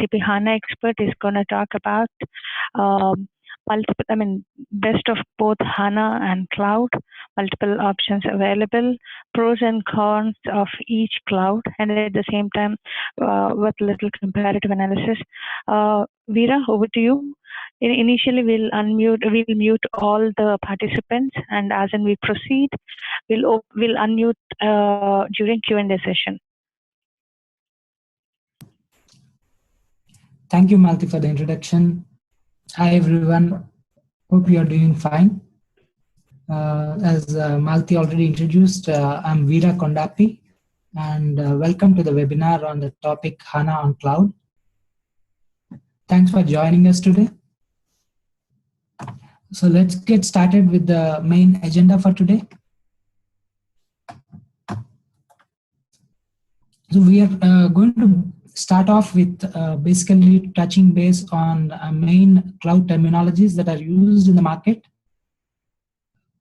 SAP HANA expert is going to talk about best of both HANA and cloud, multiple options available, pros and cons of each cloud, and at the same time with little comparative analysis. Veera, over to you. Initially, we'll mute all the participants, and as we proceed, we'll unmute during Q&A session. Thank you, Malti, for the introduction. Hi, everyone. Hope you are doing fine. As Malti already introduced, I'm Veera Kondapi, and welcome to the webinar on the topic HANA-on-Cloud. Thanks for joining us today. So let's get started with the main agenda for today. So we are going to start off with basically touching base on main cloud terminologies that are used in the market.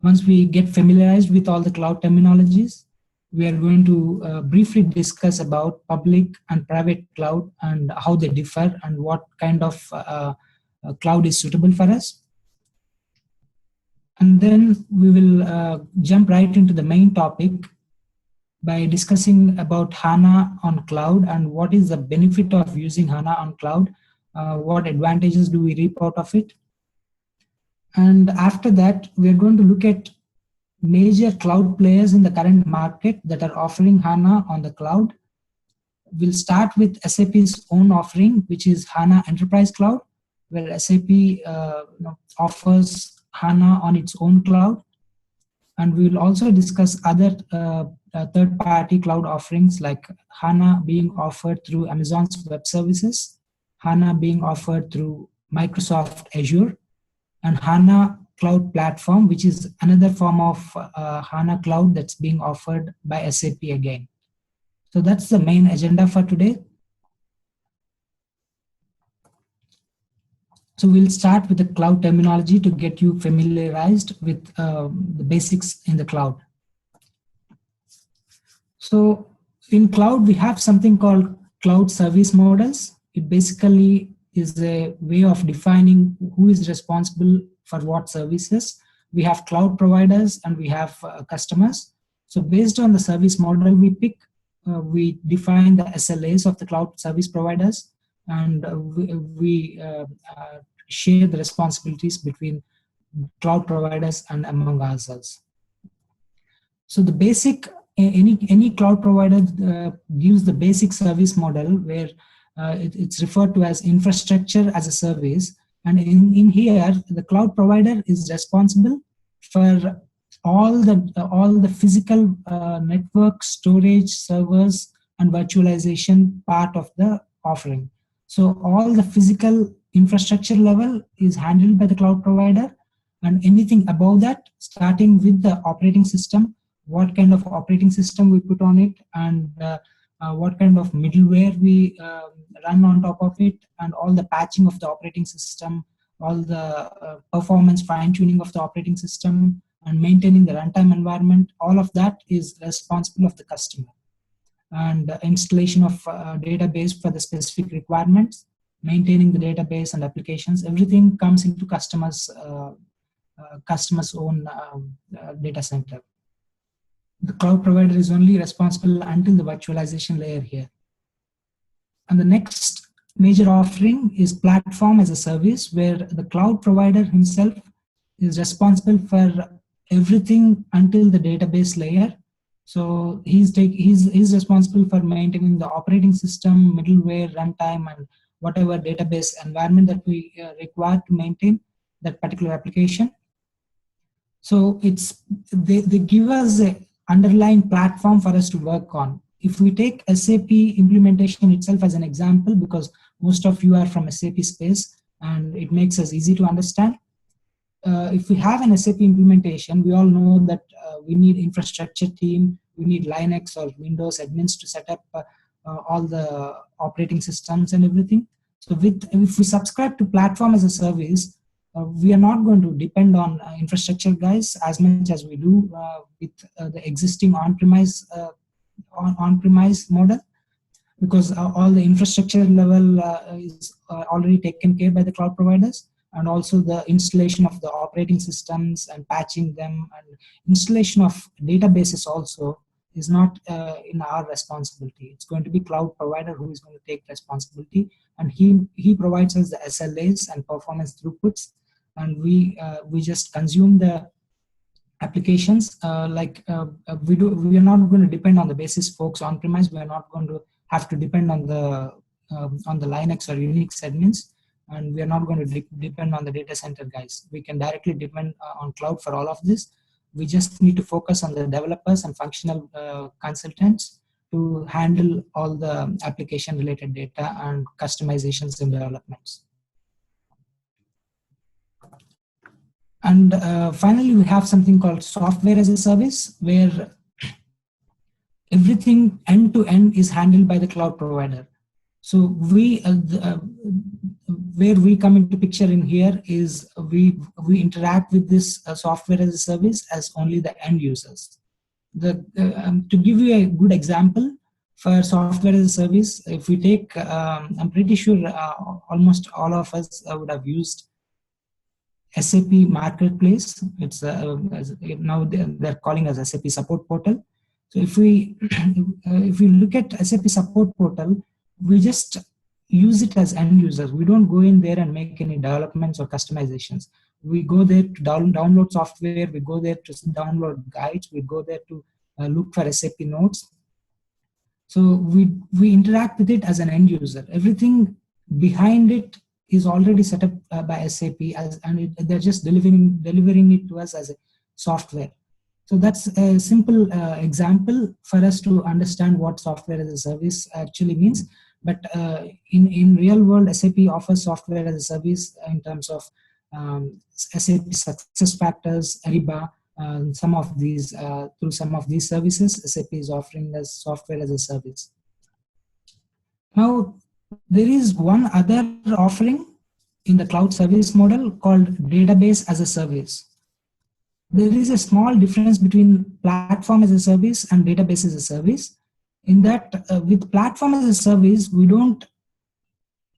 Once we get familiarized with all the cloud terminologies, we are going to briefly discuss about public and private cloud and how they differ and what kind of cloud is suitable for us. And then we will jump right into the main topic by discussing about HANA-on-Cloud and what is the benefit of using HANA-on-Cloud, what advantages do we reap out of it. And after that, we are going to look at major cloud players in the current market that are offering HANA on the cloud. We'll start with SAP's own offering, which is HANA Enterprise Cloud, where SAP offers HANA on its own cloud. And we will also discuss other third-party cloud offerings like HANA being offered through Amazon's Web Services, HANA being offered through Microsoft Azure, and HANA Cloud Platform, which is another form of HANA Cloud that's being offered by SAP again. So that's the main agenda for today. So we'll start with the cloud terminology to get you familiarized with the basics in the cloud. So in cloud, we have something called cloud service models. It basically is a way of defining who is responsible for what services. We have cloud providers and we have customers. So based on the service model we pick, we define the SLAs of the cloud service providers, and we share the responsibilities between cloud providers and among ourselves. So the basic, any cloud provider gives the basic service model where it's referred to as infrastructure as a service. And in here, the cloud provider is responsible for all the physical network, storage, servers, and virtualization part of the offering. So all the physical infrastructure level is handled by the cloud provider, and anything above that, starting with the operating system, what kind of operating system we put on it, and what kind of middleware we run on top of it, and all the patching of the operating system, all the performance fine-tuning of the operating system, and maintaining the runtime environment, all of that is responsible of the customer. And installation of database for the specific requirements, maintaining the database and applications, everything comes into customer's own data center. The cloud provider is only responsible until the virtualization layer here. And the next major offering is platform as a service, where the cloud provider himself is responsible for everything until the database layer. So he's responsible for maintaining the operating system, middleware, runtime, and whatever database environment that we require to maintain that particular application. So they give us a underlying platform for us to work on. If we take SAP implementation itself as an example, because most of you are from SAP space and it makes us easy to understand. If we have an SAP implementation, we all know that we need infrastructure team, we need Linux or Windows admins to set up all the operating systems and everything. So if we subscribe to platform as a service, we are not going to depend on infrastructure guys as much as we do with the existing on-premise model. because all the infrastructure level is already taken care by the cloud providers, and also the installation of the operating systems and patching them and installation of databases also is not in our responsibility. It's going to be cloud provider who is going to take responsibility, and he provides us the SLAs and performance throughputs, and we just consume the applications. We are not going to depend on the basis folks on premise. We are not going to have to depend on the Linux or Unix admins, and we are not going to depend on the data center guys. We can directly depend on cloud for all of this. We just need to focus on the developers and functional consultants to handle all the application related data and customizations and developments. And finally, we have something called software as a service, where everything end to end is handled by the cloud provider. So where we come into picture in here is we interact with this software as a service as only the end users. To give you a good example for software as a service, if we take, I'm pretty sure almost all of us would have used SAP Marketplace. It's now they're calling us SAP Support Portal. So if we look at SAP Support Portal, we just use it as end users. We don't go in there and make any developments or customizations. We go there to download software. We go there to download guides. We go there to look for SAP notes. So we interact with it as an end user. Everything behind it is already set up by SAP, they're just delivering it to us as a software. So that's a simple example for us to understand what software as a service actually means. But in real world, SAP offers software as a service in terms of SAP SuccessFactors, Ariba, some of these through some of these services, SAP is offering us software as a service. Now, there is one other offering in the cloud service model called database as a service. There is a small difference between platform as a service and database as a service, in that with platform as a service, we don't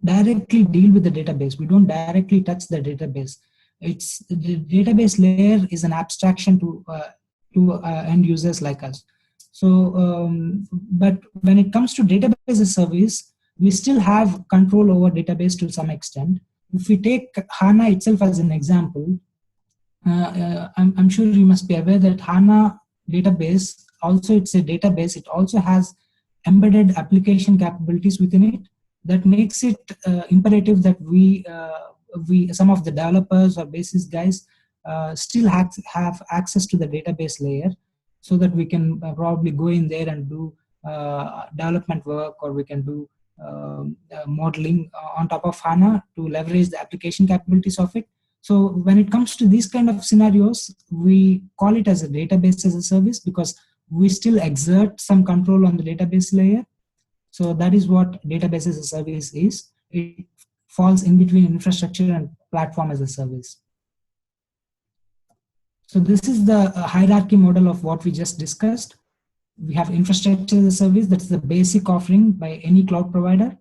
directly deal with the database. We don't directly touch the database. It's the database layer is an abstraction to end users like us. So, but when it comes to database as a service, we still have control over database to some extent. If we take HANA itself as an example, I'm sure you must be aware that HANA database, also it's a database, it also has embedded application capabilities within it. That makes it imperative that we some of the developers or basis guys still have access to the database layer, so that we can probably go in there and do development work, or we can do modeling on top of HANA to leverage the application capabilities of it. So when it comes to these kind of scenarios, we call it as a database as a service, because we still exert some control on the database layer. So that is what database as a service is. It falls in between infrastructure and platform as a service. So this is the hierarchy model of what we just discussed. We have infrastructure as a service, that's the basic offering by any cloud provider.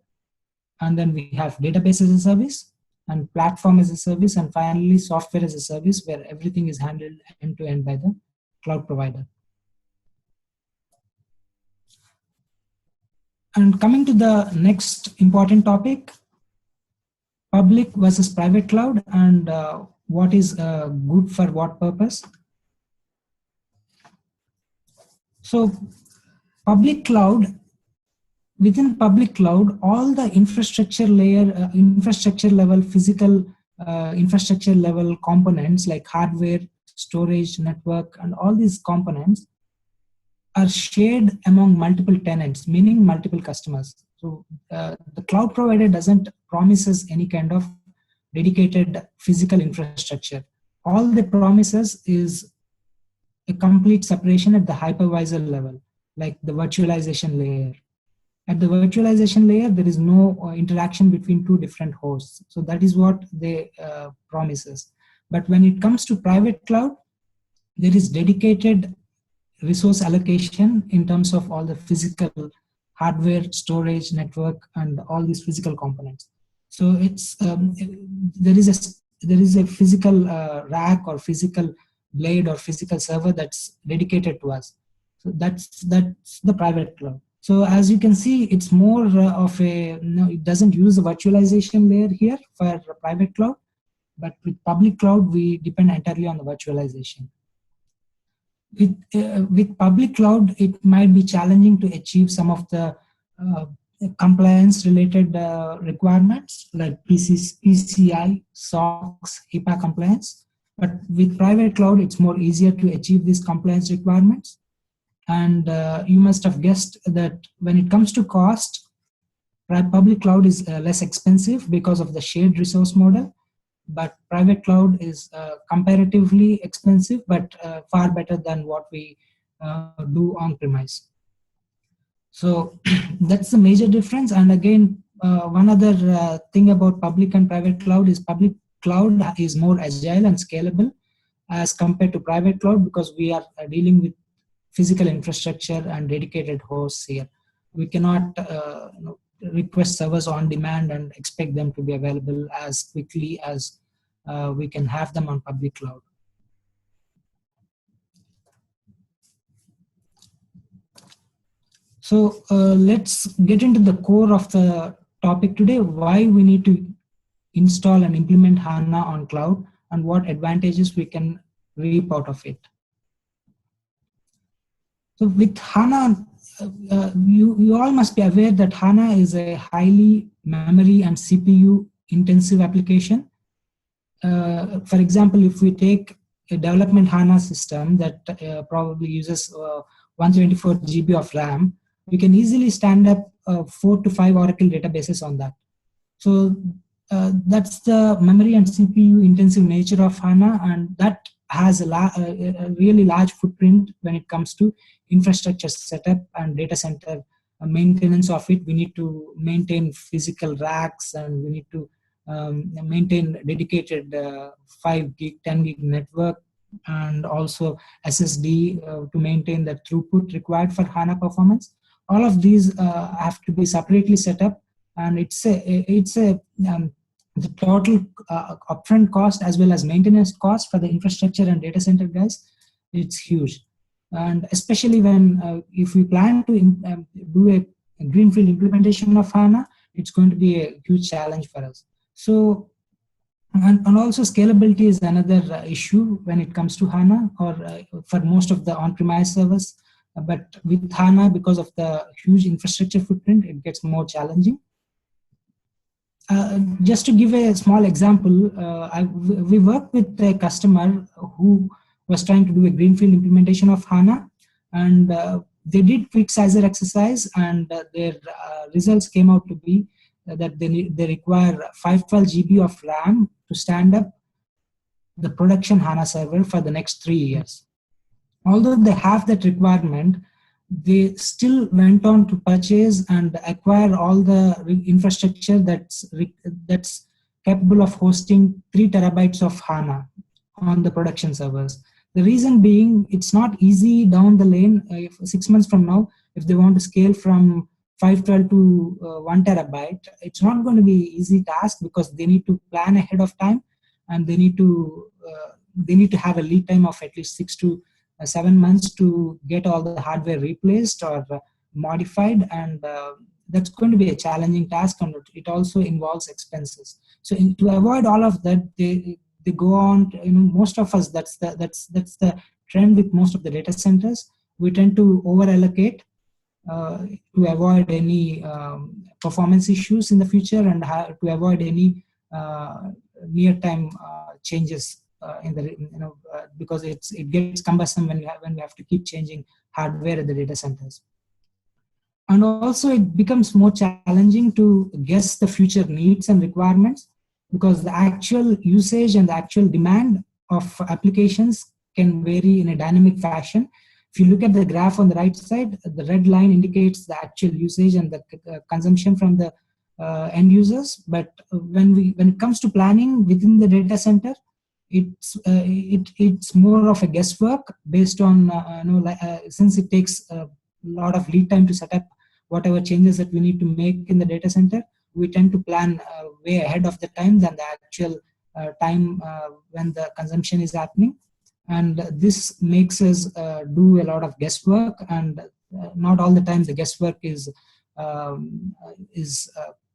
And then we have database as a service, and platform as a service, and finally software as a service, where everything is handled end to end by the cloud provider. And coming to the next important topic, public versus private cloud, and what is good for what purpose. So public cloud, within public cloud, all the infrastructure layer, infrastructure level, physical infrastructure level components like hardware, storage, network, and all these components are shared among multiple tenants, meaning multiple customers. So the cloud provider doesn't promise us any kind of dedicated physical infrastructure. All they promises is a complete separation at the hypervisor level, like the virtualization layer. At the virtualization layer, there is no interaction between two different hosts. So that is what they promises. But when it comes to private cloud, there is dedicated resource allocation in terms of all the physical hardware, storage, network, and all these physical components. So it's there is a physical rack or physical blade or physical server that's dedicated to us. So that's the private cloud. So as you can see, it's more of a, it doesn't use a virtualization layer here for private cloud, but with public cloud, we depend entirely on the virtualization. With public cloud, it might be challenging to achieve some of the compliance related requirements like PCI, SOX, HIPAA compliance. But with private cloud, it's more easier to achieve these compliance requirements. And you must have guessed that when it comes to cost, public cloud is less expensive because of the shared resource model, but private cloud is comparatively expensive, but far better than what we do on premise. So that's the major difference. And again, one other thing about public and private cloud is public cloud is more agile and scalable as compared to private cloud, because we are dealing with physical infrastructure and dedicated hosts here. We cannot request servers on demand and expect them to be available as quickly as we can have them on public cloud. So let's get into the core of the topic today, why we need to install and implement HANA on cloud and what advantages we can reap out of it. So with HANA, you all must be aware that HANA is a highly memory and CPU intensive application. For example, if we take a development HANA system that probably uses 124 GB of RAM, we can easily stand up 4 to 5 Oracle databases on that. So that's the memory and CPU intensive nature of HANA, and that has a really large footprint when it comes to infrastructure setup and data center maintenance of it. We need to maintain physical racks, and we need to maintain dedicated 5 gig, 10 gig network, and also SSD to maintain the throughput required for HANA performance. All of these have to be separately set up, and the total upfront cost as well as maintenance cost for the infrastructure and data center guys, it's huge. And especially when if we plan to do a greenfield implementation of HANA, it's going to be a huge challenge for us. So, and also scalability is another issue when it comes to HANA, or for most of the on-premise servers. But with HANA, because of the huge infrastructure footprint, it gets more challenging. Just to give a small example, we worked with a customer who was trying to do a greenfield implementation of HANA, and they did quick sizer exercise, and their results came out to be that they require 512 GB of RAM to stand up the production HANA server for the next 3 years. Although they have that requirement, they still went on to purchase and acquire all the infrastructure that's capable of hosting 3 terabytes of HANA on the production servers. The reason being, it's not easy down the lane. If 6 months from now, if they want to scale from 512 to 1 terabyte, it's not going to be an easy task, because they need to plan ahead of time, and they need to have a lead time of at least 6 to 7 months to get all the hardware replaced or modified, and that's going to be a challenging task, and it also involves expenses. So to avoid all of that, they go on to, most of us, that's the trend with most of the data centers. We tend to over allocate to avoid any performance issues in the future, and to avoid any near time changes in the because it gets cumbersome when we have to keep changing hardware at the data centers. And also it becomes more challenging to guess the future needs and requirements, because the actual usage and the actual demand of applications can vary in a dynamic fashion. If you look at the graph on the right side, the red line indicates the actual usage and the consumption from the end users. But when it comes to planning within the data center, it's more of a guesswork based on since it takes a lot of lead time to set up whatever changes that we need to make in the data center, we tend to plan way ahead of the time than the actual time when the consumption is happening. And this makes us do a lot of guesswork, and not all the time the guesswork is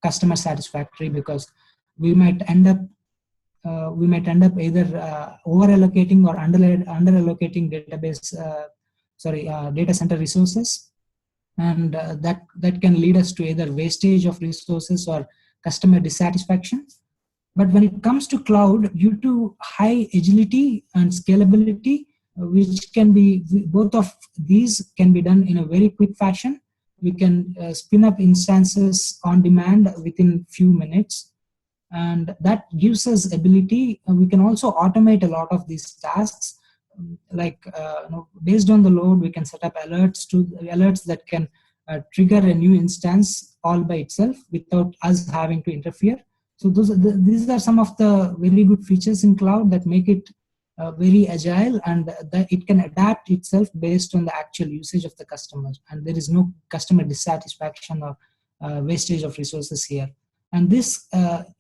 customer satisfactory, because we might end up either over allocating or under allocating data center resources, and that can lead us to either wastage of resources or customer dissatisfaction. But when it comes to cloud, due to high agility and scalability, which can be, both of these can be done in a very quick fashion. We can spin up instances on demand within few minutes, and that gives us ability. We can also automate a lot of these tasks, like based on the load, we can set up alerts that can trigger a new instance all by itself without us having to interfere. So these are some of the very good features in cloud that make it very agile, and that it can adapt itself based on the actual usage of the customer, and there is no customer dissatisfaction or wastage of resources here. And this,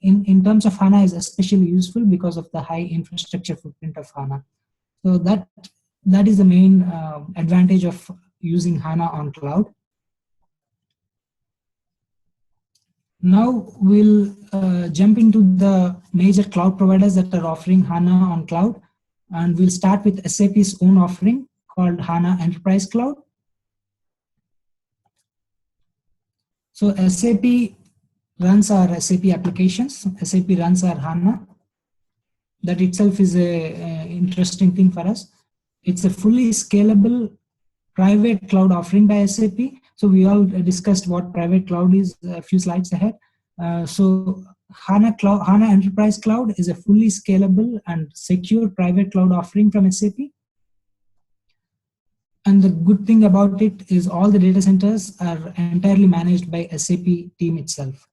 in terms of HANA, is especially useful because of the high infrastructure footprint of HANA. So that is the main advantage of using HANA on cloud. Now we'll jump into the major cloud providers that are offering HANA on cloud, and we'll start with SAP's own offering called HANA Enterprise Cloud. So SAP runs our SAP applications, SAP runs our HANA. That itself is a interesting thing for us. It's a fully scalable private cloud offering by SAP. So we all discussed what private cloud is a few slides ahead. So HANA Enterprise Cloud is a fully scalable and secure private cloud offering from SAP. And the good thing about it is all the data centers are entirely managed by SAP team itself.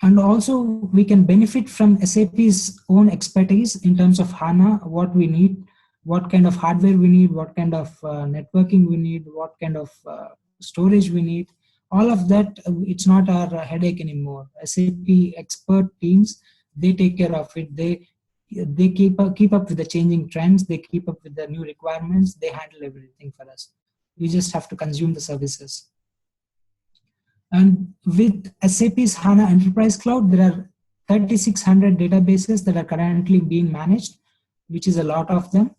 And also we can benefit from SAP's own expertise in terms of HANA, what we need, what kind of hardware we need, what kind of networking we need, what kind of storage we need. All of that, it's not our headache anymore. SAP expert teams, they take care of it. They keep up with the changing trends. They keep up with the new requirements. They handle everything for us. We just have to consume the services. And with SAP's HANA Enterprise Cloud, there are 3,600 databases that are currently being managed, which is a lot of them.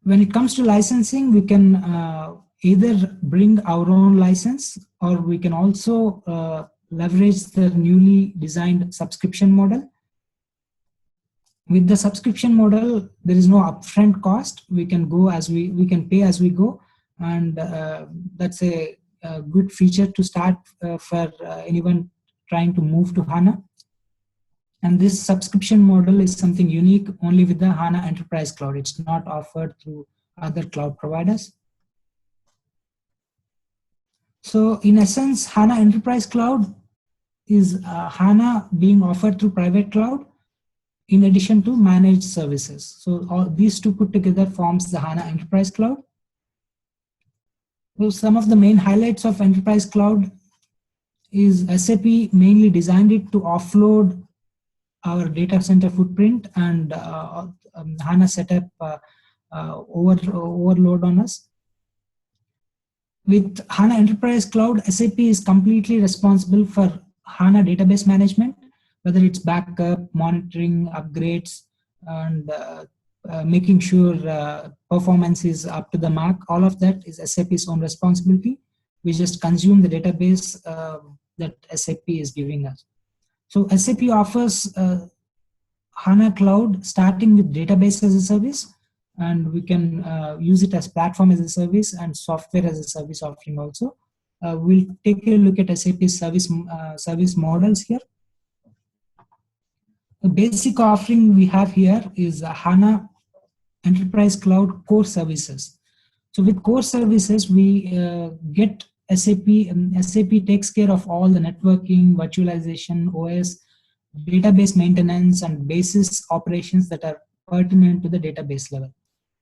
When it comes to licensing, we can either bring our own license, or we can also leverage the newly designed subscription model. With the subscription model, there is no upfront cost. We can can pay as we go, and that's a good feature to start for anyone trying to move to HANA. And this subscription model is something unique only with the HANA Enterprise Cloud. It's not offered through other cloud providers. So in essence, HANA Enterprise Cloud is HANA being offered through private cloud in addition to managed services. So all these two put together forms the HANA Enterprise Cloud. So some of the main highlights of Enterprise Cloud is SAP mainly designed it to offload our data center footprint and HANA setup overload on us. With HANA Enterprise Cloud, SAP is completely responsible for HANA database management, whether it's backup, monitoring, upgrades, and making sure performance is up to the mark. All of that is SAP's own responsibility. We just consume the database that SAP is giving us. So SAP offers HANA Cloud starting with database as a service, and we can use it as platform as a service and software as a service offering also. We'll take a look at SAP's service models here. The basic offering we have here is HANA Enterprise Cloud Core Services. So with Core Services, we get SAP takes care of all the networking, virtualization, OS, database maintenance, and basis operations that are pertinent to the database level.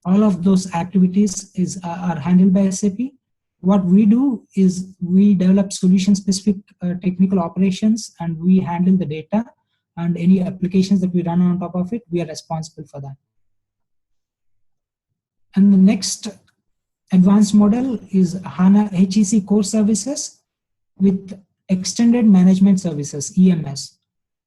All of those activities are handled by SAP, What we do is we develop solution-specific technical operations, and we handle the data, and any applications that we run on top of it, we are responsible for that. And the next advanced model is HANA HEC core services with extended management services, EMS.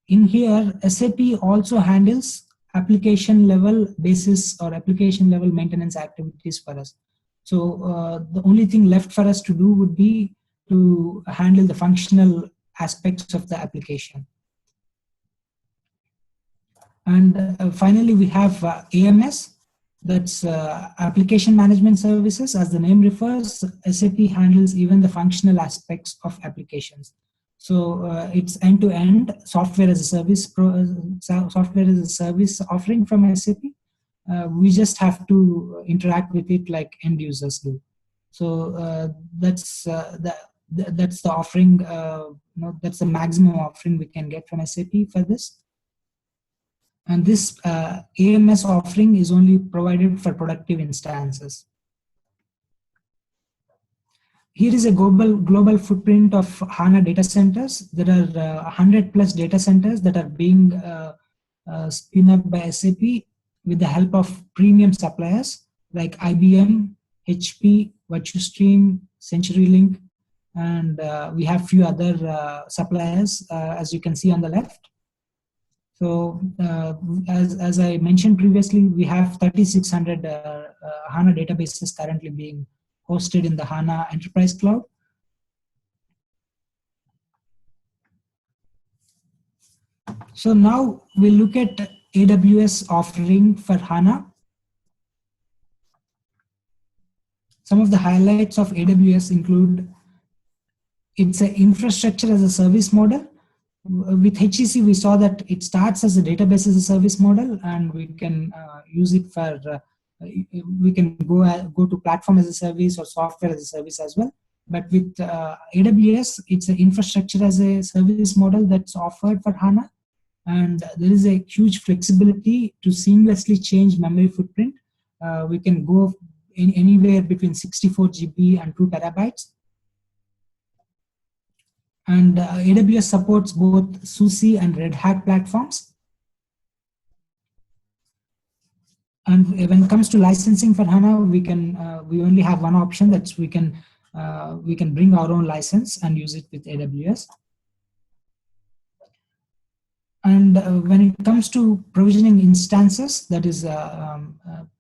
In here, SAP also handles application level basis or application level maintenance activities for us. So the only thing left for us to do would be to handle the functional aspects of the application. And finally, we have AMS, that's application management services. As the name refers, SAP handles even the functional aspects of applications. So it's end-to-end software as a service, software as a service offering from SAP. We just have to interact with it like end users do. So that's the offering. That's the maximum offering we can get from SAP for this. And this AMS offering is only provided for productive instances. Here is a global footprint of HANA data centers. There are 100+ data centers that are being spun up by SAP with the help of premium suppliers like IBM, HP, VirtuStream, CenturyLink, and we have few other suppliers as you can see on the left. So as I mentioned previously, we have 3,600 HANA databases currently being hosted in the HANA Enterprise Cloud. So now we'll look at AWS offering for HANA. Some of the highlights of AWS include it's an infrastructure as a service model. With HEC, we saw that it starts as a database as a service model, and we can use it for, we can go to platform as a service or software as a service as well. But with AWS, it's an infrastructure as a service model that's offered for HANA. And there is a huge flexibility to seamlessly change memory footprint. We can go anywhere between 64 GB and 2 terabytes. And AWS supports both SUSE and Red Hat platforms. And when it comes to licensing for HANA, we only have one option, that's we can bring our own license and use it with AWS. And when it comes to provisioning instances, that is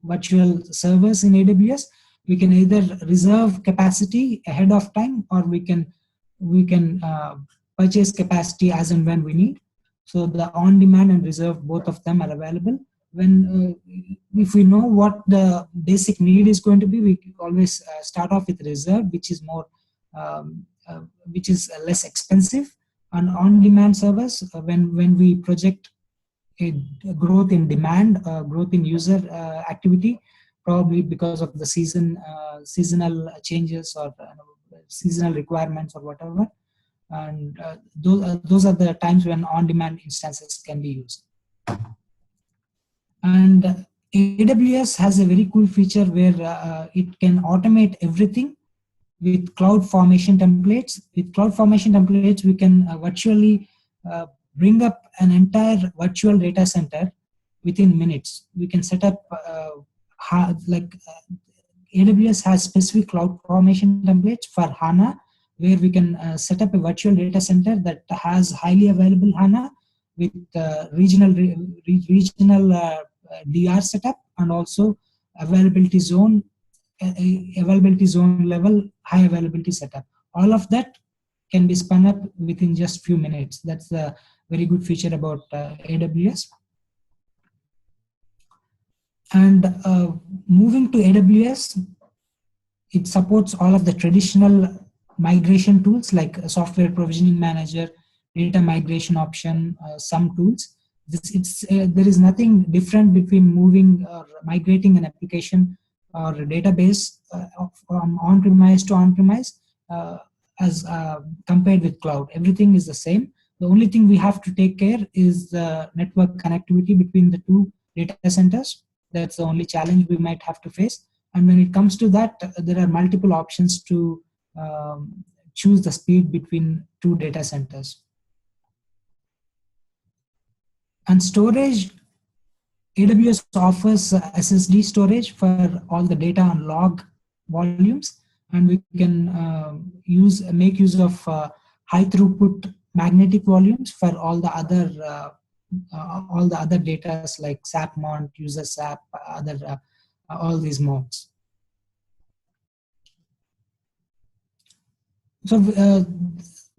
virtual servers in AWS, we can either reserve capacity ahead of time, or we can purchase capacity as and when we need. So the on-demand and reserve, both of them are available. When if we know what the basic need is going to be, we can always start off with reserve, which is more which is less expensive. And on-demand servers, when we project a growth in demand, growth in user activity, probably because of the seasonal changes or seasonal requirements or whatever, and those are the times when on-demand instances can be used. And AWS has a very cool feature where it can automate everything with cloud formation templates. With cloud formation templates, we can virtually bring up an entire virtual data center within minutes. We can set up AWS has specific cloud formation templates for HANA, where we can set up a virtual data center that has highly available HANA with regional DR setup, and also availability zone level, high availability setup. All of that can be spun up within just few minutes. That's the very good feature about AWS. And moving to AWS, it supports all of the traditional migration tools like software provisioning manager, data migration option, some tools. There is nothing different between moving or migrating an application or a database from on-premise to on-premise as compared with cloud. Everything is the same. The only thing we have to take care is the network connectivity between the two data centers. That's the only challenge we might have to face. And when it comes to that, there are multiple options to choose the speed between two data centers. And storage, AWS offers SSD storage for all the data on log volumes, and we can make use of high throughput magnetic volumes for all the other data like SAP mount, user SAP, all these modes. So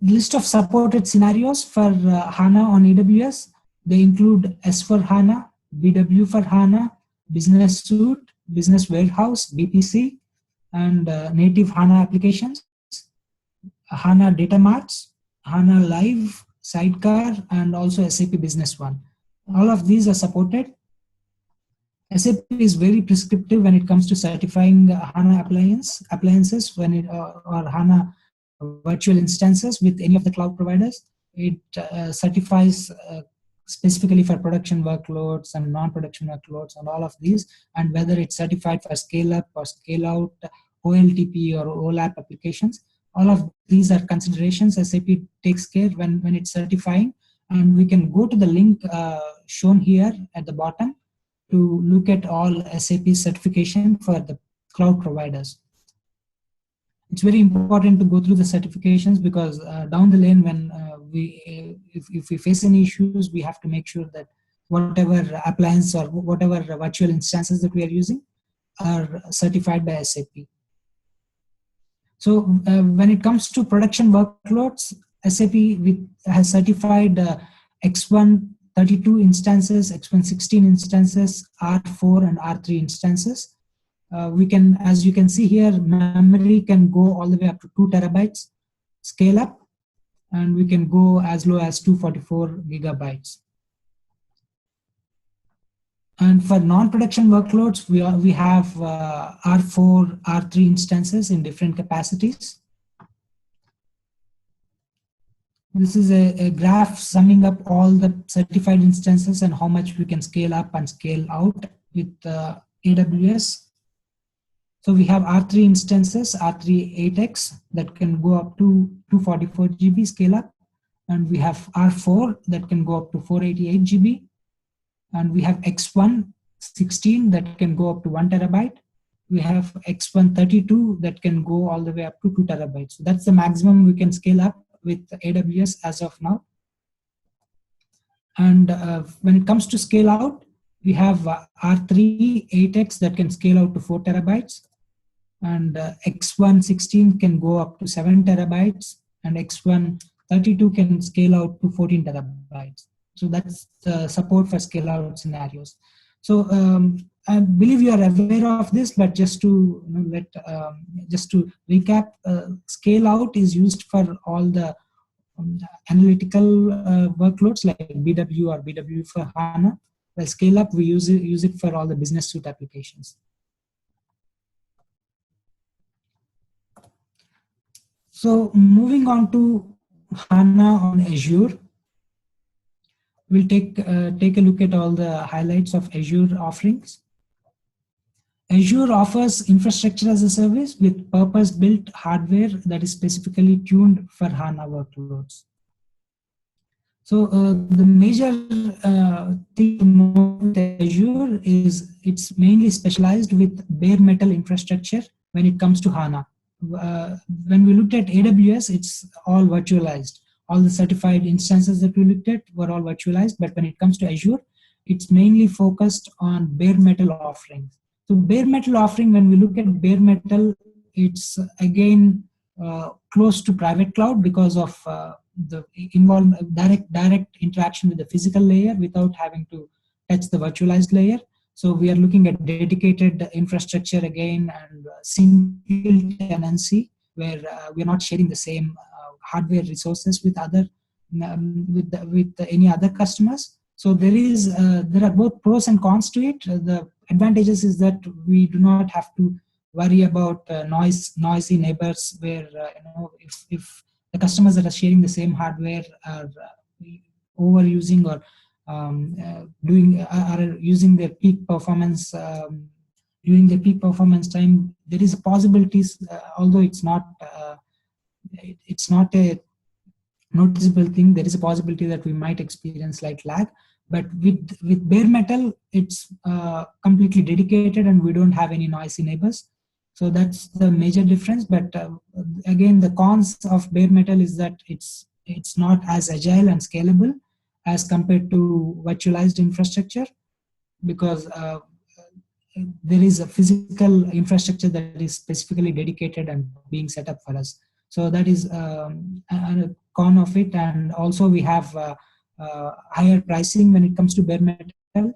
list of supported scenarios for HANA on AWS. They include S for HANA, BW for HANA, Business Suite, Business Warehouse, BPC, and native HANA applications, HANA Data Marts, HANA Live, Sidecar, and also SAP Business One. All of these are supported. SAP is very prescriptive when it comes to certifying HANA appliances when it, or HANA virtual instances with any of the cloud providers. It certifies specifically for production workloads and non-production workloads and all of these, and whether it's certified for scale-up or scale-out, OLTP or OLAP applications. All of these are considerations SAP takes care when it's certifying, and we can go to the link shown here at the bottom to look at all SAP certification for the cloud providers. It's very important to go through the certifications because down the lane when if we face any issues, we have to make sure that whatever appliance or whatever virtual instances that we are using are certified by SAP. So when it comes to production workloads, SAP has certified X1 32 instances, X1 16 instances, R4 and R3 instances. We can, as you can see here, memory can go all the way up to 2 terabytes, scale up, and we can go as low as 244 gigabytes. And for non-production workloads, we have R4, R3 instances in different capacities. This is a graph summing up all the certified instances and how much we can scale up and scale out with AWS. So we have R3 instances, R3 8X that can go up to 244 GB scale up. And we have R4 that can go up to 488 GB. And we have X1 16 that can go up to 1 terabyte. We have X1 32 that can go all the way up to 2 terabytes. So that's the maximum we can scale up with AWS as of now. And when it comes to scale out, we have R3 8X that can scale out to 4 terabytes. And X1 16 can go up to 7 terabytes. And X1 32 can scale out to 14 terabytes. So that's the support for scale out scenarios. So I believe you are aware of this, but just to just to recap, scale out is used for all the analytical workloads like BW or BW for HANA. While scale up, we use it for all the business suite applications. So moving on to HANA on Azure. We'll take a look at all the highlights of Azure offerings. Azure offers infrastructure as a service with purpose-built hardware that is specifically tuned for HANA workloads. So the major thing to know with Azure is it's mainly specialized with bare metal infrastructure when it comes to HANA. When we looked at AWS, it's all virtualized. All the certified instances that we looked at were all virtualized, but when it comes to Azure, it's mainly focused on bare metal offerings. So bare metal offering, when we look at bare metal, it's again close to private cloud because of the direct interaction with the physical layer without having to touch the virtualized layer. So we are looking at dedicated infrastructure again and single tenancy where we are not sharing the same hardware resources with other with any other customers. So there are both pros and cons to it. The advantages is that we do not have to worry about noisy neighbors where if the customers that are sharing the same hardware are overusing or are using their peak performance during the peak performance time, there is a possibilities, although it's not a noticeable thing, there is a possibility that we might experience like lag. But with bare metal, it's completely dedicated and we don't have any noisy neighbors. So that's the major difference. But again, the cons of bare metal is that it's not as agile and scalable as compared to virtualized infrastructure, because there is a physical infrastructure that is specifically dedicated and being set up for us. So that is a con of it. And also we have higher pricing when it comes to bare metal.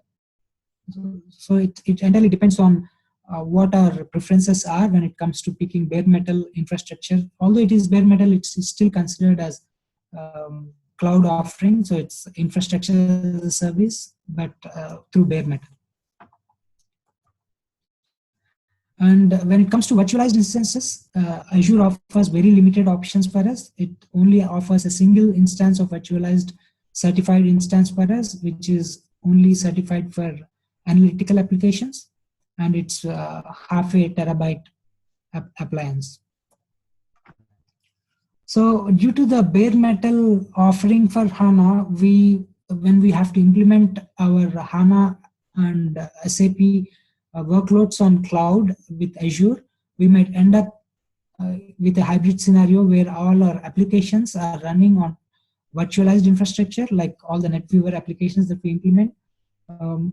So it entirely depends on what our preferences are when it comes to picking bare metal infrastructure. Although it is bare metal, it's still considered as cloud offering, so it's infrastructure as a service, but through bare metal. And when it comes to virtualized instances, Azure offers very limited options for us. It only offers a single instance of virtualized certified instance for us, which is only certified for analytical applications, and it's half a terabyte appliance. So due to the bare metal offering for HANA, when we have to implement our HANA and SAP workloads on cloud with Azure, we might end up with a hybrid scenario where all our applications are running on virtualized infrastructure, like all the NetWeaver applications that we implement.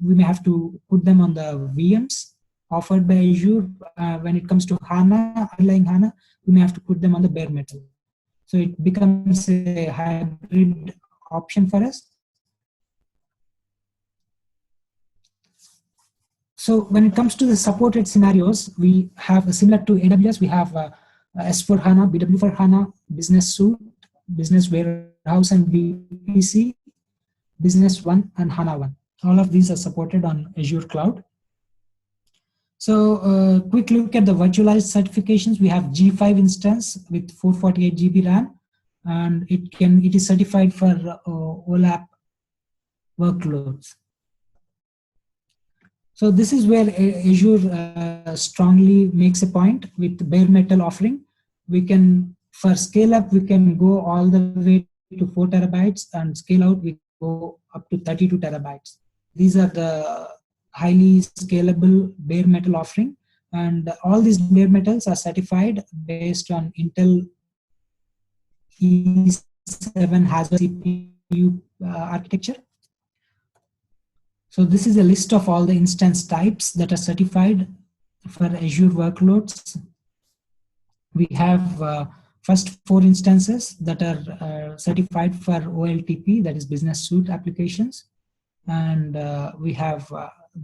We may have to put them on the VMs offered by Azure. When it comes to HANA, underlying HANA, we may have to put them on the bare metal. So it becomes a hybrid option for us. So when it comes to the supported scenarios, we have similar to AWS, we have S4HANA, BW for HANA, Business Suite, Business Warehouse and BPC, Business One and HANA One. All of these are supported on Azure Cloud. So quick look at the virtualized certifications. We have G5 instance with 448 GB RAM, and it is certified for OLAP workloads. So this is where Azure strongly makes a point with bare metal offering. We can, for scale up, we can go all the way to 4 terabytes, and scale out we go up to 32 terabytes. These are the highly scalable bare metal offering, and all these bare metals are certified based on Intel E7 Haswell CPU architecture. So this is a list of all the instance types that are certified for Azure workloads. We have first 4 instances that are certified for OLTP, that is Business Suite applications, and we have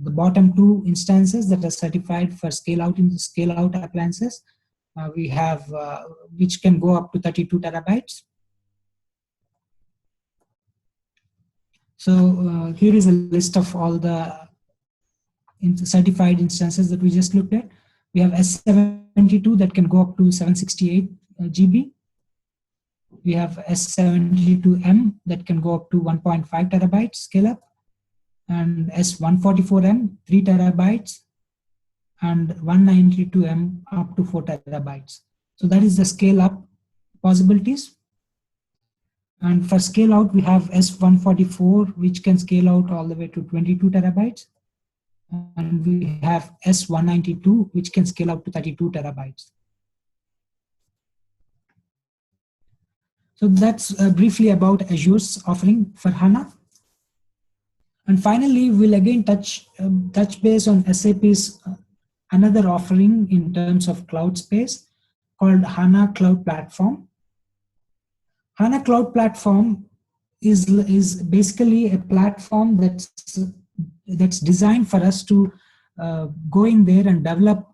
the bottom 2 instances that are certified for scale out appliances. We have which can go up to 32 terabytes. So here is a list of all the certified instances that we just looked at. We have S72 that can go up to 768 GB. We have S72M that can go up to 1.5 terabytes scale up, and S144M 3 terabytes, and 192M up to 4 terabytes. So that is the scale up possibilities. And for scale out, we have S144, which can scale out all the way to 22 terabytes. And we have S192, which can scale up to 32 terabytes. So that's briefly about Azure's offering for HANA. And finally, we'll again touch base on SAP's another offering in terms of cloud space called HANA Cloud Platform. HANA Cloud Platform is basically a platform that's designed for us to go in there and develop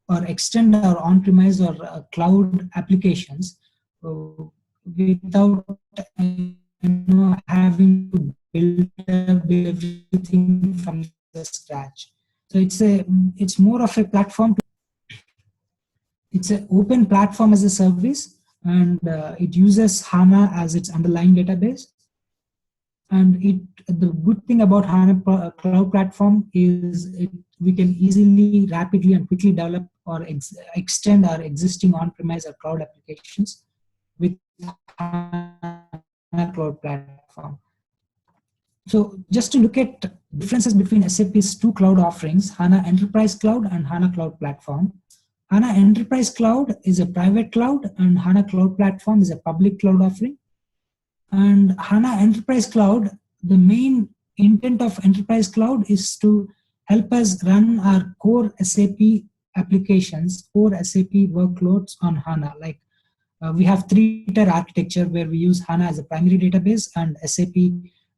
or extend our on-premise or cloud applications without having to build everything from the scratch. So it's more of a platform. It's an open platform as a service, and it uses HANA as its underlying database. And the good thing about HANA Cloud Platform is we can easily, rapidly, and quickly develop or extend our existing on-premise or cloud applications with HANA Cloud Platform. So just to look at differences between SAP's two cloud offerings, HANA Enterprise Cloud and HANA Cloud Platform. HANA Enterprise Cloud is a private cloud, and HANA Cloud Platform is a public cloud offering. And HANA Enterprise Cloud, the main intent of Enterprise Cloud is to help us run our core SAP applications, core SAP workloads on HANA. Like we have three-tier architecture where we use HANA as a primary database, and SAP,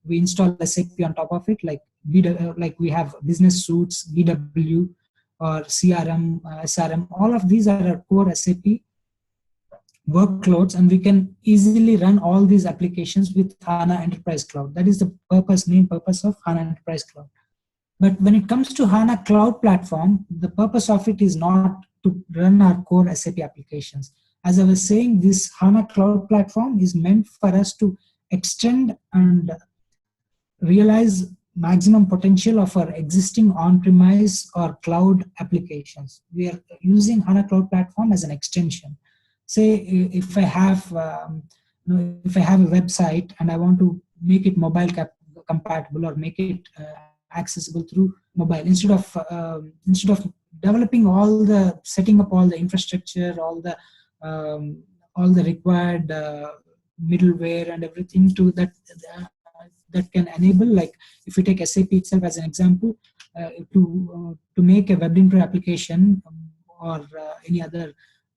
we install SAP on top of it. Like we have business suites, BW, or CRM, SRM. All of these are our core SAP workloads, and we can easily run all these applications with HANA Enterprise Cloud. That is the main purpose of HANA Enterprise Cloud. But when it comes to HANA Cloud Platform, the purpose of it is not to run our core SAP applications. As I was saying, this HANA Cloud Platform is meant for us to extend and realize maximum potential of our existing on-premise or cloud applications. We are using HANA Cloud Platform as an extension. Say if I have if I have a website and I want to make it mobile compatible or make it accessible through mobile, instead of developing setting up all the infrastructure, all the required middleware and everything to that can enable, like if you take SAP itself as an example, to make a WebIntro application or any other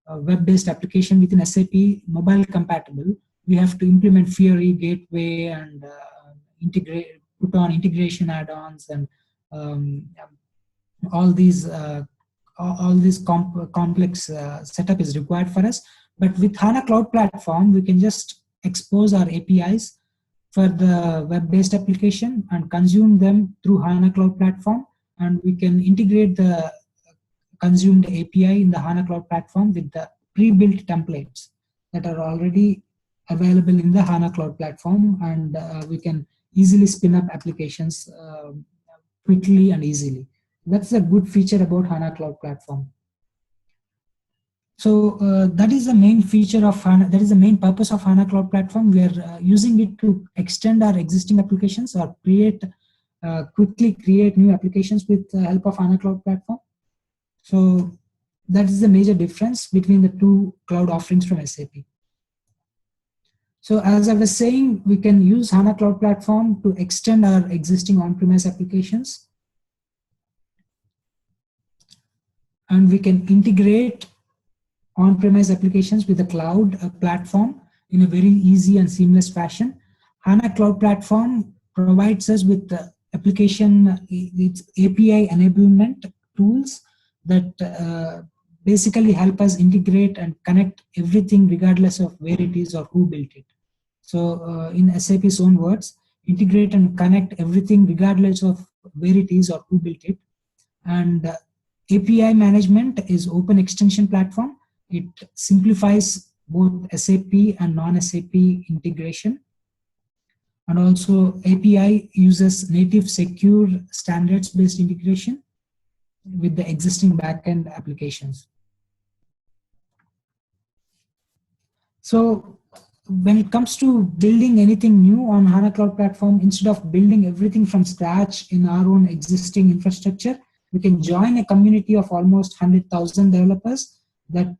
web-based application within SAP mobile compatible, we have to implement Fiori, Gateway, and put on integration add-ons, and all these complex setup is required for us. But with HANA Cloud Platform, we can just expose our APIs for the web-based application and consume them through HANA Cloud Platform, and we can integrate the consumed API in the HANA Cloud Platform with the pre-built templates that are already available in the HANA Cloud Platform, and we can easily spin up applications quickly and easily. That's a good feature about HANA Cloud Platform. So that is the main feature of HANA, that is the main purpose of HANA Cloud Platform. We are using it to extend our existing applications or quickly create new applications with the help of HANA Cloud Platform. So that is the major difference between the two cloud offerings from SAP. So as I was saying, we can use HANA Cloud Platform to extend our existing on-premise applications. And we can integrate on-premise applications with the cloud platform in a very easy and seamless fashion. HANA Cloud Platform provides us with the its API enablement tools that basically help us integrate and connect everything regardless of where it is or who built it. So in SAP's own words, integrate and connect everything regardless of where it is or who built it. And API management is open extension platform. It simplifies both SAP and non-SAP integration. And also API uses native secure standards-based integration with the existing backend applications. So when it comes to building anything new on HANA Cloud Platform, instead of building everything from scratch in our own existing infrastructure, we can join a community of almost 100,000 developers that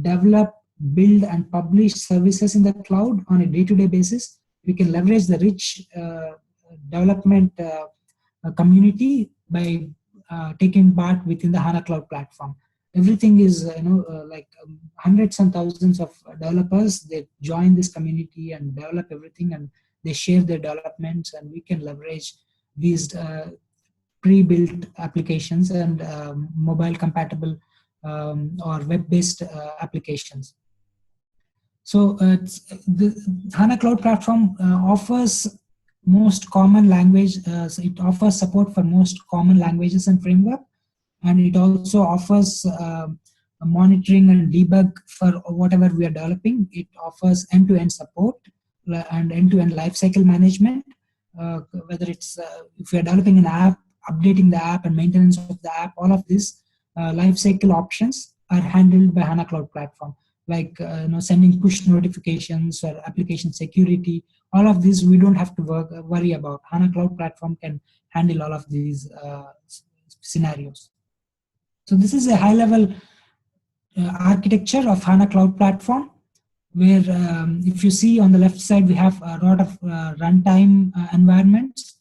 develop, build, and publish services in the cloud on a day-to-day basis. We can leverage the rich development community by taking part within the HANA Cloud Platform. Everything is, like hundreds and thousands of developers, they join this community and develop everything, and they share their developments, and we can leverage these pre-built applications and mobile compatible or web-based applications. So the HANA Cloud Platform offers most common language, so it offers support for most common languages and framework, and it also offers monitoring and debug for whatever we are developing. It offers end-to-end support and end-to-end lifecycle management, whether it's if we are developing an app, updating the app and maintenance of the app, all of these life cycle options are handled by HANA Cloud Platform, like sending push notifications or application security. All of these we don't have to worry about. HANA Cloud Platform can handle all of these scenarios. So this is a high-level architecture of HANA Cloud Platform, where if you see on the left side, we have a lot of runtime environments.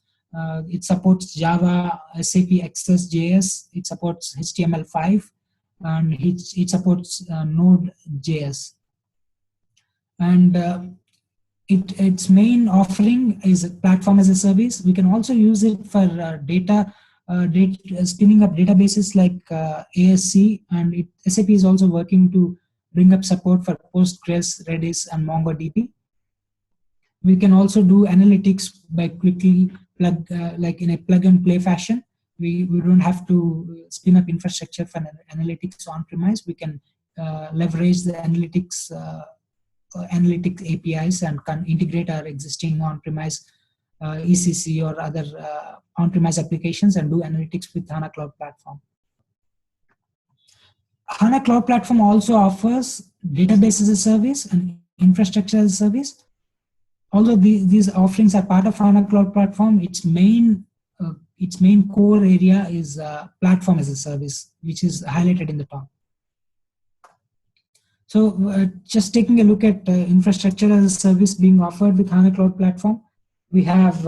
It supports Java, SAP XSJS, it supports HTML5, and it supports Node.js. And its main offering is a platform as a service. We can also use it for spinning up databases like ASC, and SAP is also working to bring up support for Postgres, Redis, and MongoDB. We can also do analytics by quickly like in a plug and play fashion. We don't have to spin up infrastructure for analytics on-premise. We can leverage the analytics APIs and can integrate our existing on-premise ECC or other on-premise applications and do analytics with HANA Cloud Platform. HANA Cloud Platform also offers database as a service and infrastructure as a service. Although these offerings are part of HANA Cloud Platform, its main core area is platform as a service, which is highlighted in the top. So just taking a look at infrastructure as a service being offered with HANA Cloud Platform, we have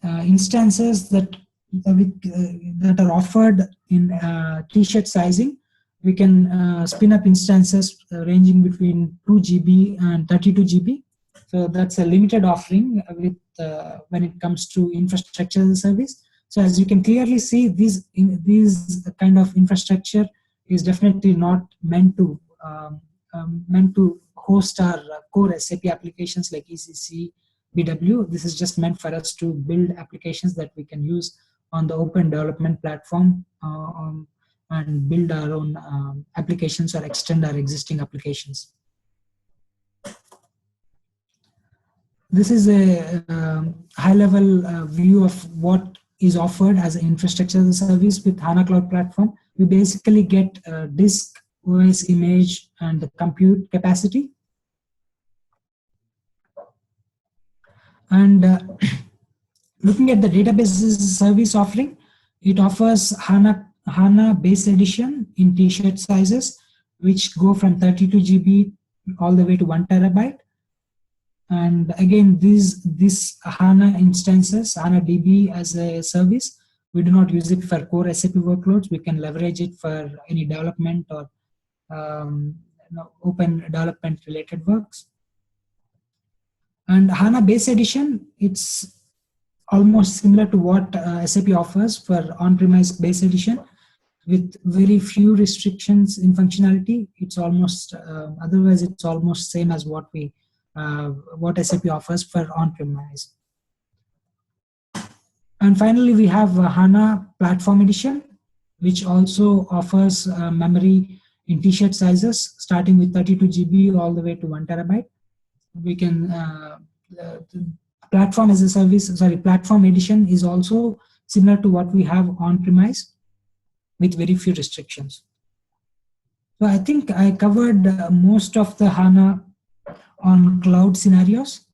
instances that are offered in t-shirt sizing. We can spin up instances ranging between 2 GB and 32 GB. So that's a limited offering with when it comes to infrastructure as a service. So as you can clearly see, these kind of infrastructure is definitely not meant to host our core SAP applications like ECC, BW. This is just meant for us to build applications that we can use on the open development platform and build our own applications or extend our existing applications. This is a high-level view of what is offered as an infrastructure as a service with HANA Cloud Platform. We basically get disk, OS image, and the compute capacity. And looking at the databases service offering, it offers HANA base edition in t-shirt sizes, which go from 32 GB all the way to 1 terabyte. And again, these HANA instances, HANA DB as a service, we do not use it for core SAP workloads. We can leverage it for any development or open development related works. And HANA base edition, it's almost similar to what SAP offers for on-premise base edition, with very few restrictions in functionality. It's almost otherwise it's almost same as what SAP offers for on-premise. And finally, we have HANA Platform Edition, which also offers memory in t-shirt sizes, starting with 32 GB all the way to 1 terabyte. We can Platform as a service. Platform Edition is also similar to what we have on-premise, with very few restrictions. So I think I covered most of the HANA on cloud scenarios.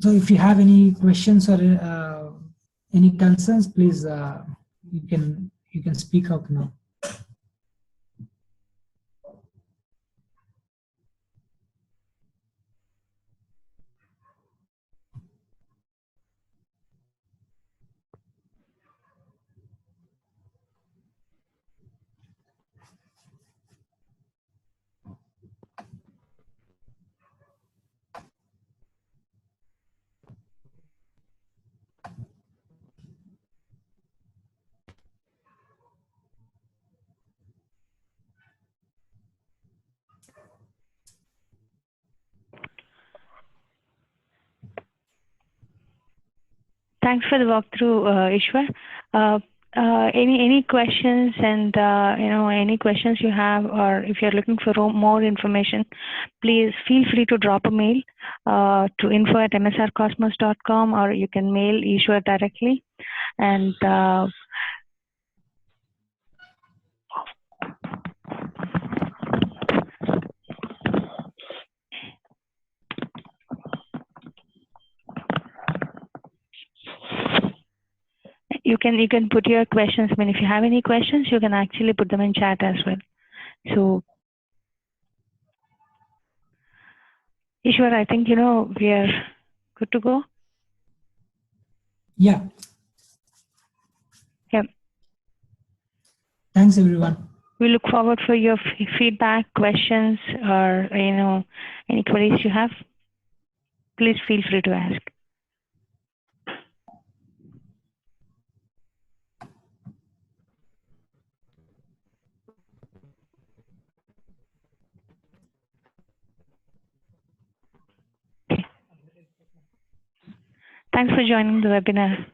So if you have any questions or any concerns, please you can speak out now. Thanks for the walkthrough, Ishwar. Any questions, and any questions you have, or if you're looking for more information, please feel free to drop a mail to info@msrcosmos.com, or you can mail Ishwar directly, and you can put your questions. I mean, if you have any questions, you can actually put them in chat as well. So, Ishwar, I think we are good to go. Yeah. Yeah. Thanks, everyone. We look forward for your feedback, questions, or any queries you have. Please feel free to ask. Thanks for joining the webinar.